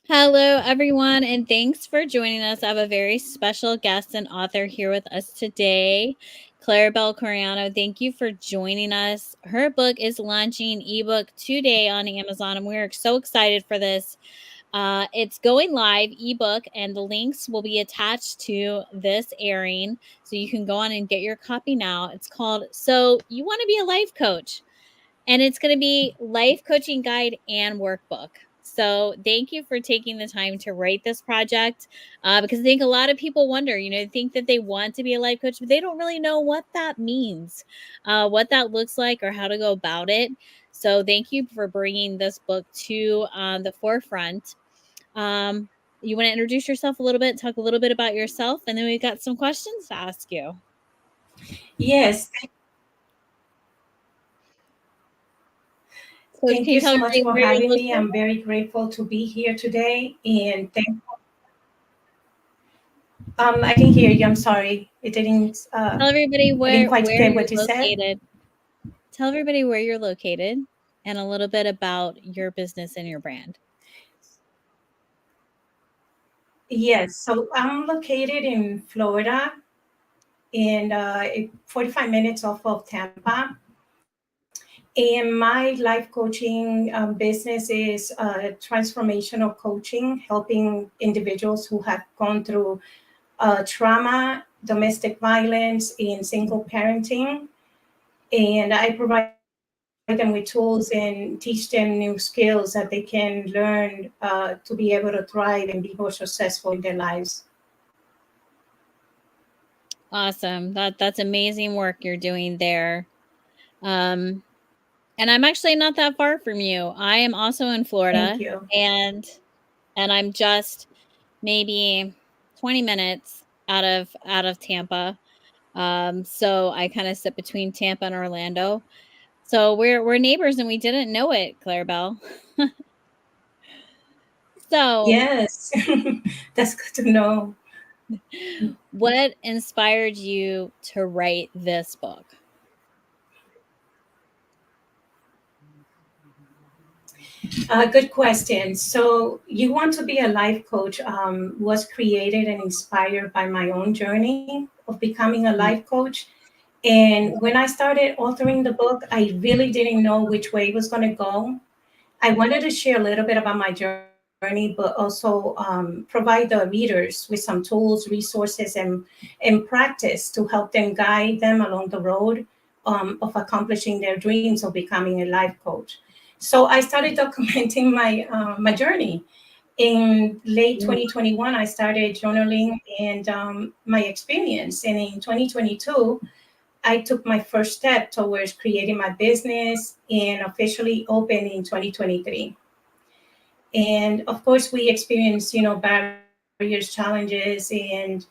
Hello, everyone, and thanks for joining us. I have a very special guest and author here with us today, Claribel Coreano. Thank you for joining us. Her book is launching ebook today on Amazon, and we're so excited for this. It's going live ebook, and the links will be attached to this airing, so you can go on and get your copy now. It's called "So You Want to Be a Life Coach." And it's going to be life coaching guide and workbook. So thank you for taking the time to write this project, because I think a lot of people wonder, they think that they want to be a life coach, but they don't really know what that means, what that looks like, or how to go about it. So thank you for bringing this book to the forefront. You want to introduce yourself a little bit, talk a little bit about yourself, and then we've got some questions to ask you. Yes, So thank can you you tell so much everybody for where you're having me. located? I'm very grateful to be here today. And I can hear you. I'm sorry. Tell everybody I didn't where quite where get you're what you said. located. Tell everybody where you're located and a little bit about your business and your brand. Yes, so I'm located in Florida and 45 minutes off of Tampa. And my life coaching business is transformational coaching, helping individuals who have gone through trauma, domestic violence, and single parenting. And I provide them with tools and teach them new skills that they can learn to be able to thrive and be more successful in their lives. Awesome. That's amazing work you're doing there. Um, and I'm actually not that far from you. I am also in Thank Florida, you. and I'm just maybe 20 minutes out of Tampa. So I kind of sit between Tampa and Orlando. So we're neighbors, and we didn't know it, Claribel. So Yes, that's good to know. what inspired you to write this book? Good question. So, You Want to Be a Life Coach was created and inspired by my own journey of becoming a life Mhm. coach. And when I started authoring the book, I really didn't know which way it was going to go. I wanted to share a little bit about my journey, but also provide the readers with some tools, resources, and practice to help them guide them along the road of accomplishing their dreams of becoming a life coach. So I started documenting my journey. In late Mm. 2021, I started journaling and my experience. And in 2022, I took my first step towards creating my business and officially opened in 2023. And of course, we experienced, barriers, challenges, and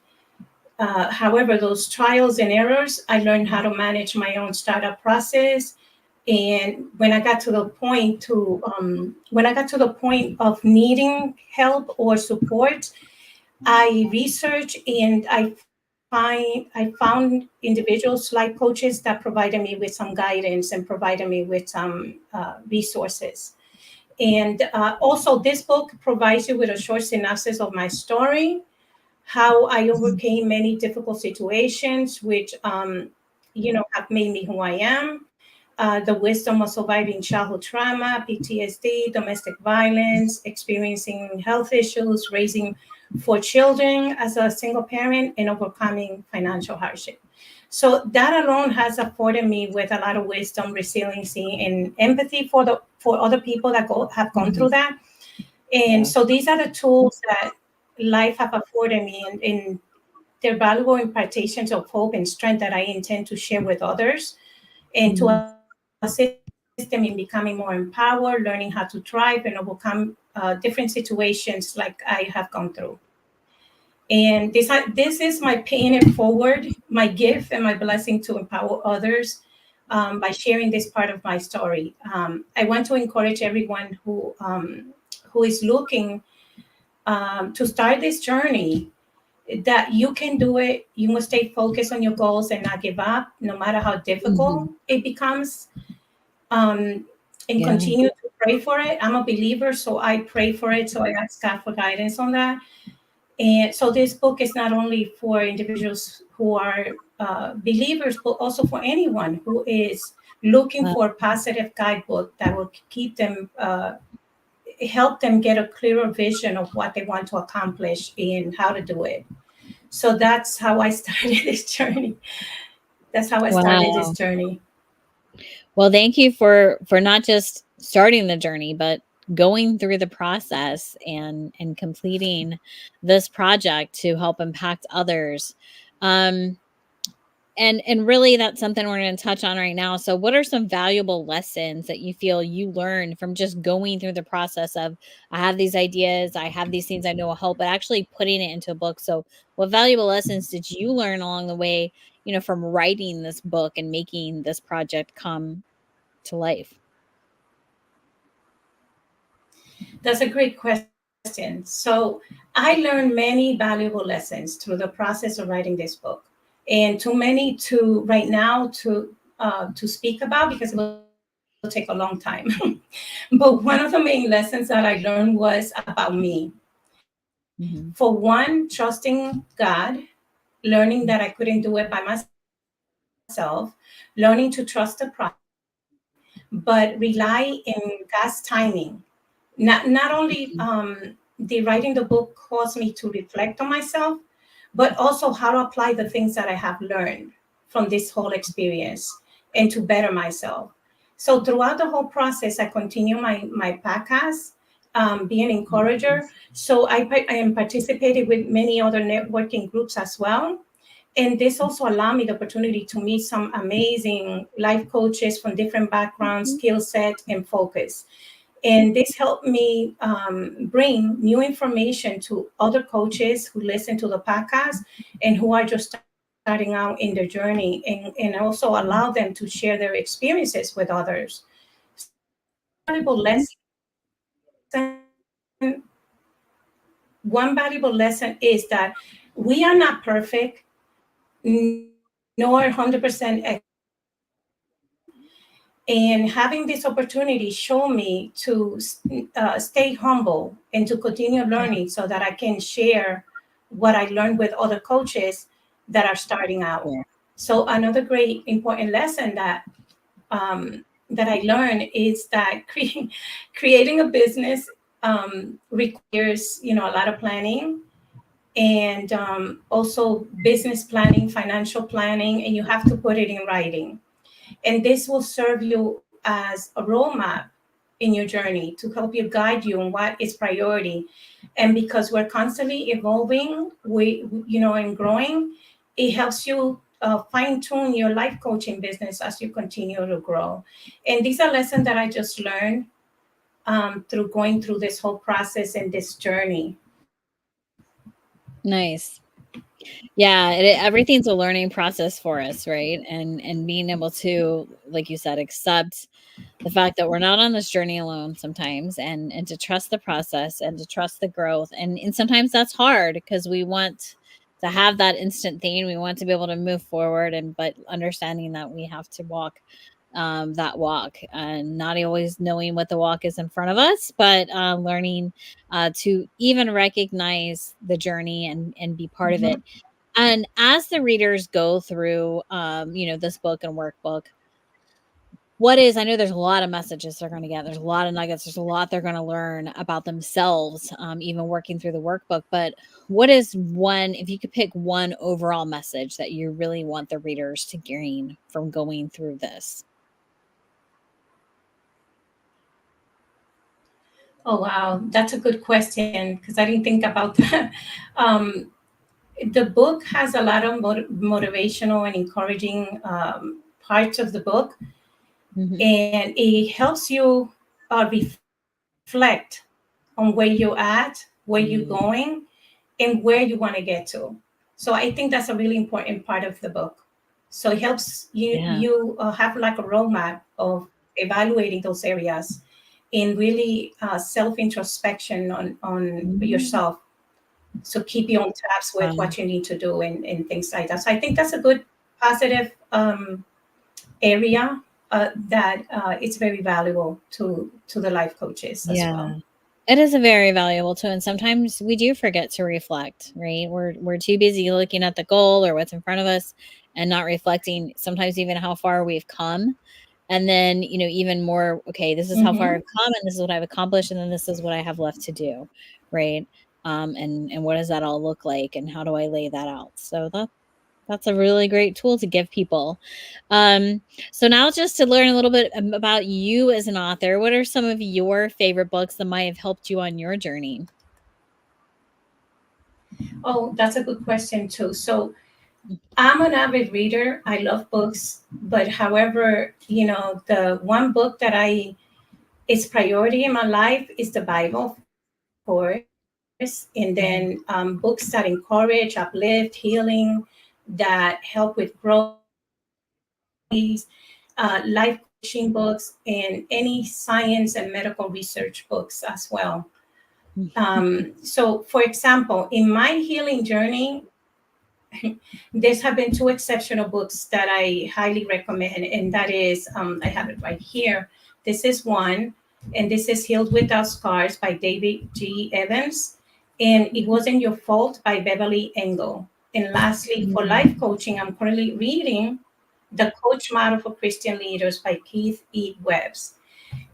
however, those trials and errors, I learned how to manage my own startup process. And when I got to the point of needing help or support, I researched and I found individuals like coaches that provided me with some guidance and provided me with some resources. And also, this book provides you with a short synopsis of my story, how I overcame many difficult situations, which have made me who I am. The wisdom of surviving childhood trauma, PTSD, domestic violence, experiencing health issues, raising four children as a single parent, and overcoming financial hardship. So that alone has afforded me with a lot of wisdom, resiliency, and empathy for other people that have gone through Mhm. that. And so these are the tools that life have afforded me, and they're valuable impartations of hope and strength that I intend to share with others and to Mhm. assist them in becoming more empowered, learning how to thrive and overcome different situations like I have gone through. And this is my paying it forward, my gift and my blessing to empower others by sharing this part of my story. I want to encourage everyone who is looking to start this journey that you can do it. You must stay focused on your goals and not give up, no matter how difficult Mhm. it becomes, um, and Yeah. continue to pray for it. I'm a believer, so I pray for it. So I ask God for guidance on that. And so this book is not only for individuals who are believers, but also for anyone who is looking Wow. for a positive guidebook that will keep them, help them get a clearer vision of what they want to accomplish and how to do it. So that's how I started this journey. That's how I started this Wow. journey. Well, thank you for not just starting the journey, but going through the process and completing this project to help impact others. Um, and really that's something we're going to touch on right now. So what are some valuable lessons that you feel you learned from just going through the process of, I have these ideas, I have these things I know will help, but actually putting it into a book? So what valuable lessons did you learn along the way, from writing this book and making this project come to life? That's a great question. So I learned many valuable lessons through the process of writing this book, and too many to right now to speak about because it will take a long time. But one of the main lessons that I learned was about me. For one, Mhm. trusting God, learning that I couldn't do it by myself, learning to trust the process, but rely in God's timing. Not only Mhm. the writing the book caused me to reflect on myself, but also how to apply the things that I have learned from this whole experience and to better myself. So throughout the whole process, I continue my podcast, being an encourager. Nice. So I am participating with many other networking groups as well. And this also allowed me the opportunity to meet some amazing life coaches from different backgrounds, Mhm. skill set, and focus. And this helped me bring new information to other coaches who listen to the podcast and who are just starting out in their journey, and also allow them to share their experiences with others. So Mhm. one valuable lesson is that we are not perfect nor 100% experts. And having this opportunity show me to stay humble and to continue Yeah. learning so that I can share what I learned with other coaches that are starting out. Sure. So another great important lesson that I learned is that creating a business requires, a lot of planning, and also business planning, financial planning, and you have to put it in writing. And this will serve you as a roadmap in your journey to help you guide you on what is priority. And because we're constantly evolving, and growing, it helps you fine tune your life coaching business as you continue to grow. And these are lessons that I just learned through going through this whole process and this journey. Nice. Yeah, everything's a learning process for us, right? And being able to, like you said, accept the fact that we're not on this journey alone sometimes, and to trust the process and to trust the growth. And sometimes that's hard because we want to have that instant thing. We want to be able to move forward, and but understanding that we have to walk that walk, and not always knowing what the walk is in front of us, but learning to even recognize the journey and be part of Mhm. it. And as the readers go through, this book and workbook, what is, I know there's a lot of messages they're going to get. There's a lot of nuggets. There's a lot they're going to learn about themselves, even working through the workbook. But what is one, if you could pick one overall message that you really want the readers to gain from going through this? Oh, wow. That's a good question because I didn't think about that. Um, the book has a lot of motivational and encouraging parts of the book, Hmm. and it helps you reflect on where you're at, where you're going, and where you want to get to. So I think that's a really important part of the book. So it helps Yeah. you have like a roadmap of evaluating those areas and really self introspection on Mm. yourself. So keep you on tabs with Wow. what you need to do and things like that. So I think that's a good positive area that it's very valuable to the life coaches as Yeah. well. It is a very valuable tool, and sometimes we do forget to reflect, right? We're too busy looking at the goal or what's in front of us and not reflecting sometimes even how far we've come. And then, even more, okay, this is how far Hmm. I've come and this is what I've accomplished and then this is what I have left to do, right? And what does that all look like and how do I lay that out? So that's a really great tool to give people. Um, so now just to learn a little bit about you as an author, what are some of your favorite books that might have helped you on your journey? Oh, that's a good question too. So I'm an avid reader. I love books, but however, the one book that I its priority in my life is the Bible, of course, and then Mhm. books that encourage, uplift, healing, that help with growth, life coaching books, and any science and medical research books as well. So, for example, in my healing journey, there have been two exceptional books that I highly recommend, and that is, I have it right here. This is one, and this is Healed Without Scars by David G. Evans, and It Wasn't Your Fault by Beverly Engel. And lastly, for life Mhm. coaching, I'm currently reading The Coach Model for Christian Leaders by Keith E. Webbs.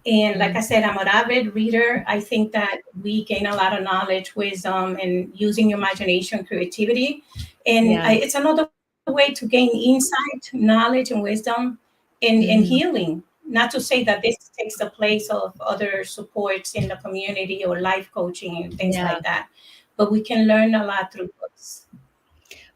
And like I Mhm. said, I'm an avid reader. I think that we gain a lot of knowledge, wisdom, and using your imagination, creativity. And Yeah. it's another way to gain insight, knowledge, and wisdom and Mhm. healing. Not to say that this takes the place of other supports in the community or life coaching and things Yeah. like that. But we can learn a lot through books.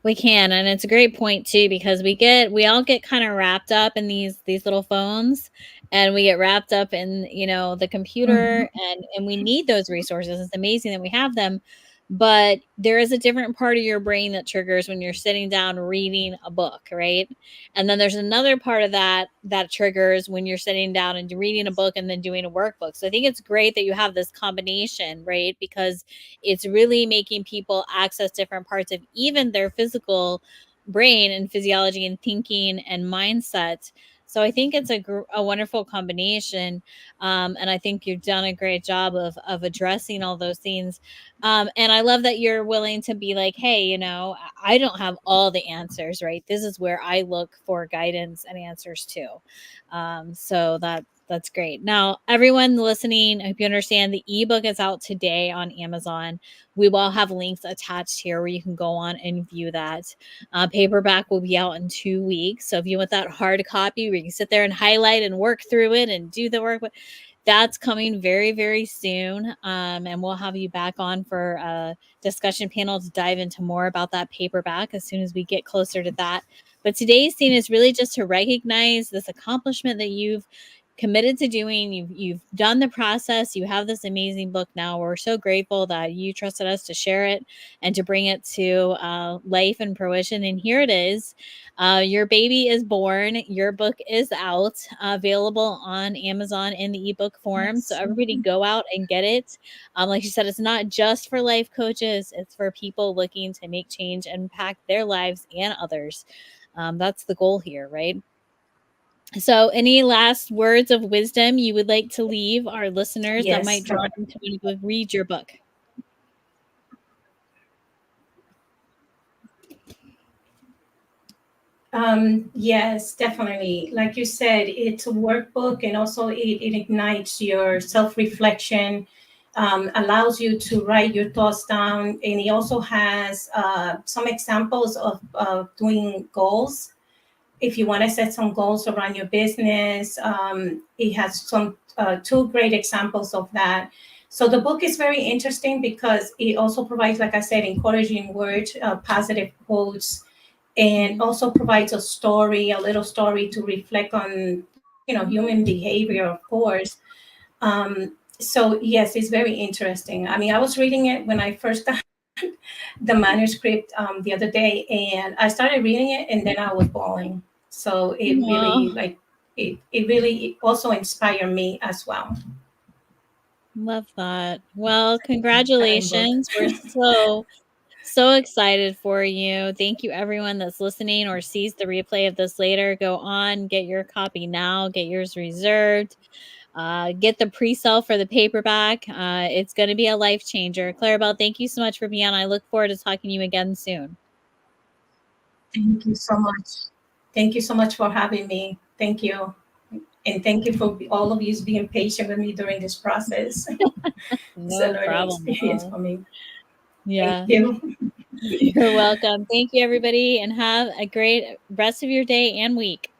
We can, and it's a great point too because we all get kind of wrapped up in these little phones, and we get wrapped up in the computer, Hmm. and we need those resources. It's amazing that we have them, but there is a different part of your brain that triggers when you're sitting down reading a book, right? And then there's another part of that triggers when you're sitting down and reading a book and then doing a workbook. So I think it's great that you have this combination, right? Because it's really making people access different parts of even their physical brain and physiology and thinking and mindset. So I think it's a wonderful combination, and I think you've done a great job of addressing all those things. And I love that you're willing to be like, hey, I don't have all the answers, right? This is where I look for guidance and answers too. So that's great. Now, everyone listening, I hope you understand the ebook is out today on Amazon. We will have links attached here where you can go on and view that. Paperback will be out in 2 weeks. So if you want that hard copy where you can sit there and highlight and work through it and do the work, that's coming very, very soon. And we'll have you back on for a discussion panel to dive into more about that paperback as soon as we get closer to that. But today's scene is really just to recognize this accomplishment that you've committed to doing. You've done the process. You have this amazing book now. We're so grateful that you trusted us to share it and to bring it to life and fruition. And here it is. Your baby is born. Your book is out, available on Amazon in the ebook form. So Yes. everybody go out and get it. Like you said, it's not just for life coaches, it's for people looking to make change and impact their lives and others. That's the goal here, right? So, any last words of wisdom you would like to leave our listeners that might Yes. draw them to want to go read your book? Yes, definitely. Like you said, it's a workbook and also it ignites your self reflection, allows you to write your thoughts down. And it also has some examples of doing goals. If you want to set some goals around your business, it has some two great examples of that. So the book is very interesting because it also provides, like I said, encouraging words, positive quotes, and Mhm. also provides a story, a little story to reflect on, human behavior, of course. So yes, it's very interesting. I mean, I was reading it when I first got the manuscript the other day, and I started reading it, and then I was bawling. So it really Aw, like it really also inspired me as well. love that. Well, Inspiring book. congratulations. We're so So excited for you. Thank you, everyone that's listening or sees the replay of this later. Go on, get your copy now, get yours reserved. Get the pre-sale for the paperback. It's going to be a life changer. Claribel, thank you so much for being on. I look forward to talking to you again soon. Thank you so much. Thank you so much for having me. Thank you. And thank you for all of you being patient with me during this process. It's a No learning problem at experience all. for me. Thank Yeah, you. you're welcome. Thank you, everybody, and have a great rest of your day and week.